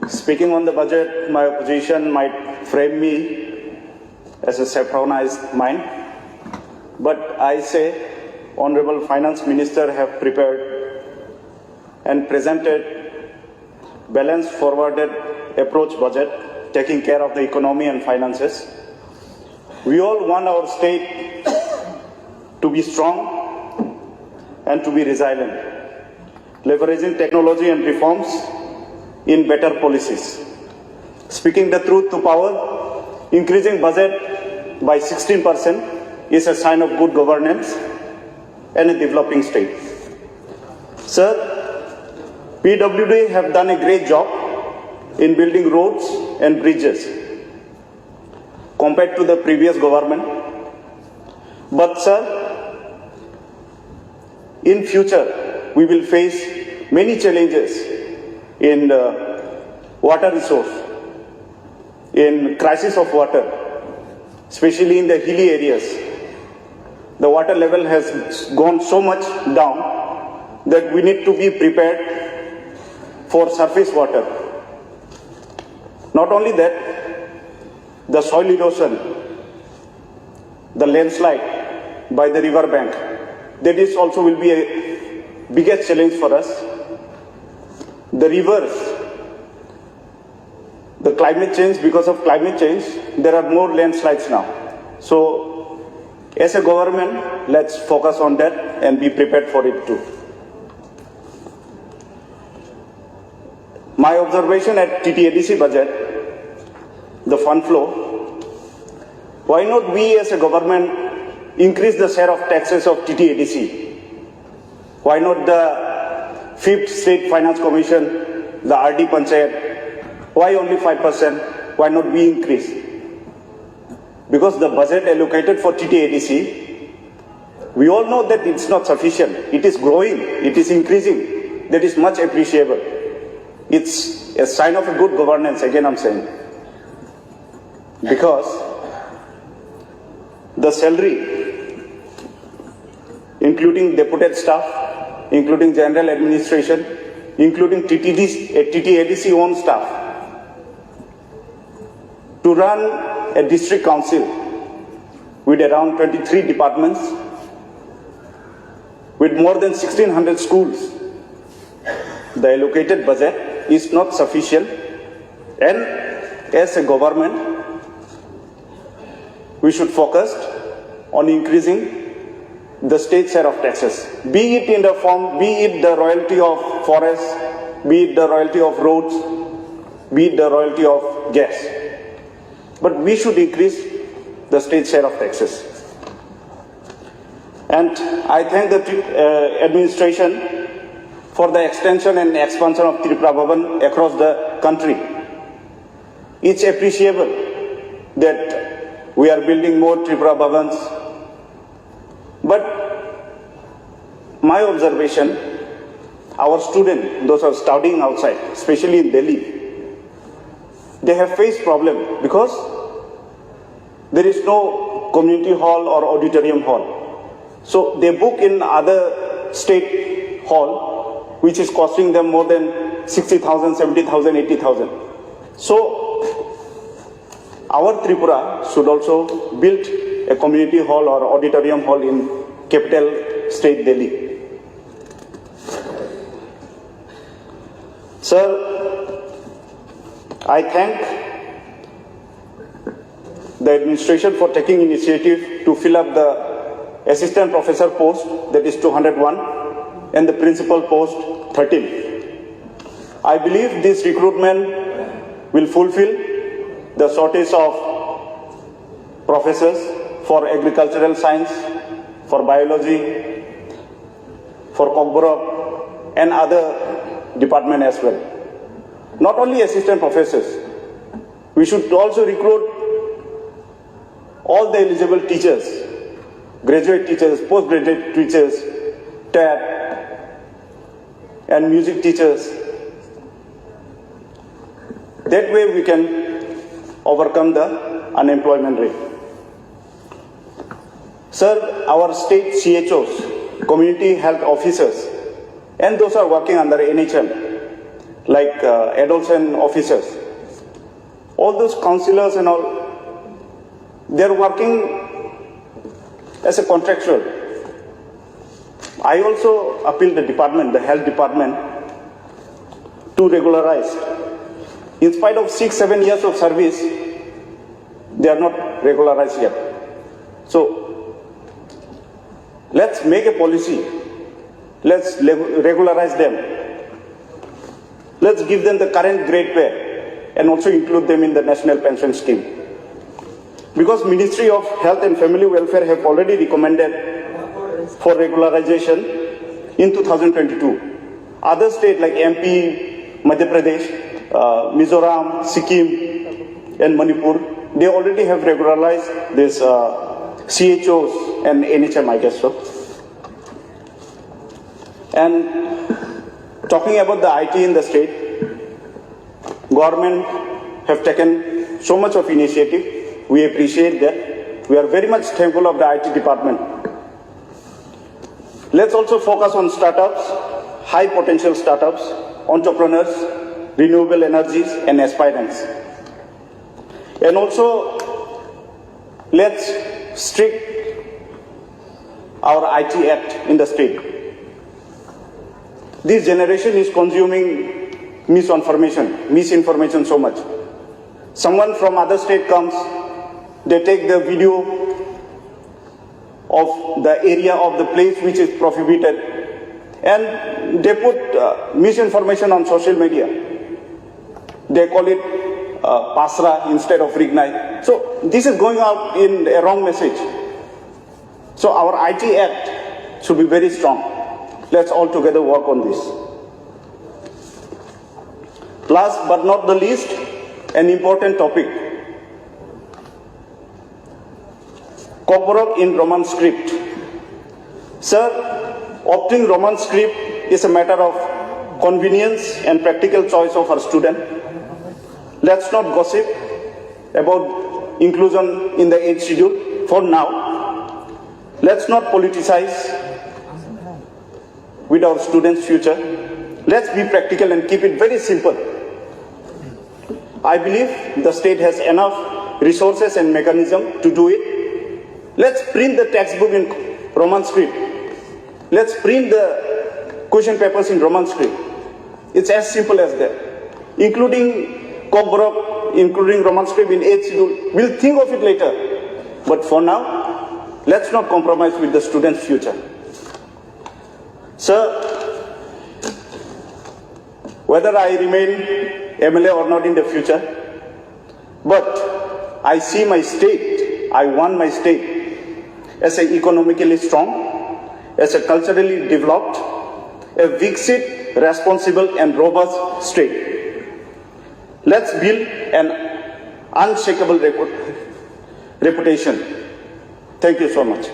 Speaking on the budget, my opposition might frame me as a saffronized mind, but I say Honorable Finance Minister have prepared and presented balanced forwarded approach budget taking care of the economy and finances. We all want our state to be strong and to be resilient, leveraging technology and reforms in better policies. Speaking the truth to power, increasing budget by 16% is a sign of good governance and a developing state. Sir, PWD have done a great job in building roads and bridges compared to the previous government. But sir, in future, we will face many challenges in water resource, in crisis of water, especially in the hilly areas. The water level has gone so much down that we need to be prepared for surface water. Not only that, the soil erosion, the landslide by the river bank, that is also will be a biggest challenge for us. The rivers, the climate change, because of climate change, there are more landslides now. So, as a government, let's focus on that and be prepared for it too. My observation at TTADC budget, the fund flow, why not we as a government increase the share of taxes of TTADC? Why not the 5th State Finance Commission, the RD Panchayat, why only 5%? Why not we increase? Because the budget allocated for TTADC, we all know that it's not sufficient. It is growing, it is increasing. That is much appreciable. It's a sign of a good governance, again I'm saying. Because the salary, including deputed staff, including general administration, including TTADC own staff, to run a district council with around 23 departments, with more than 1600 schools, the allocated budget is not sufficient, and as a government, we should focus on increasing the state share of taxes, be it in the form, be it the royalty of forests, be it the royalty of roads, be it the royalty of gas. But we should increase the state share of taxes. And I thank the administration for the extension and expansion of Tripura Bhavan across the country. It's appreciable that we are building more Tripura Bhavans. But my observation, our students, those who are studying outside, especially in Delhi, they have faced problem because there is no community hall or auditorium hall. So they book in other state hall, which is costing them more than 60,000, 70,000, 80,000. So our Tripura should also build a community hall or auditorium hall in capital state Delhi. Sir, I thank the administration for taking initiative to fill up the assistant professor post, that is 201, and the principal post 13. I believe this recruitment will fulfill the shortage of professors for agricultural science, for biology, for Kokborok, and other departments as well. Not only assistant professors, we should also recruit all the eligible teachers, graduate teachers, postgraduate teachers, TAT, and music teachers. That way we can overcome the unemployment rate. Sir, our state CHOs, community health officers, and those are working under NHL, like adolescent officers. All those councillors and all, they're working as a contractual. I also appeal the department, the health department, to regularize. In spite of 6-7 years of service, they are not regularized yet. So let's make a policy. Let's regularize them. Let's give them the current grade pay and also include them in the national pension scheme. Because Ministry of Health and Family Welfare have already recommended for regularization in 2022. Other states like MP, Madhya Pradesh, Mizoram, Sikkim and Manipur, they already have regularized this CHOs and NHM, I guess so. And talking about the IT in the state, government have taken so much of initiative. We appreciate that. We are very much thankful of the IT department. Let's also focus on startups, high potential startups, entrepreneurs, renewable energies and aspirants. And also, let's strict our IT Act in the state. This generation is consuming misinformation so much. Someone from other state comes, they take the video of the area of the place which is prohibited and they put misinformation on social media. They call it Pasra instead of Rignai. So this is going out in a wrong message. So our IT Act should be very strong. Let's all together work on this. Last but not the least, an important topic. Kokborok in Roman script. Sir, opting Roman script is a matter of convenience and practical choice of our student. Let's not gossip about inclusion in the age schedule for now. Let's not politicize with our students' future. Let's be practical and keep it very simple. I believe the state has enough resources and mechanism to do it. Let's print the textbook in Roman script. Let's print the question papers in Roman script. It's as simple as that. Including Kokborok, including Roman script in 8th schedule. We'll think of it later. But for now, let's not compromise with the students' future. Sir, whether I remain MLA or not in the future, but I see my state, I want my state as an economically strong, as a culturally developed, a Viksit, responsible and robust state. Let's build an unshakable reputation. Thank you so much.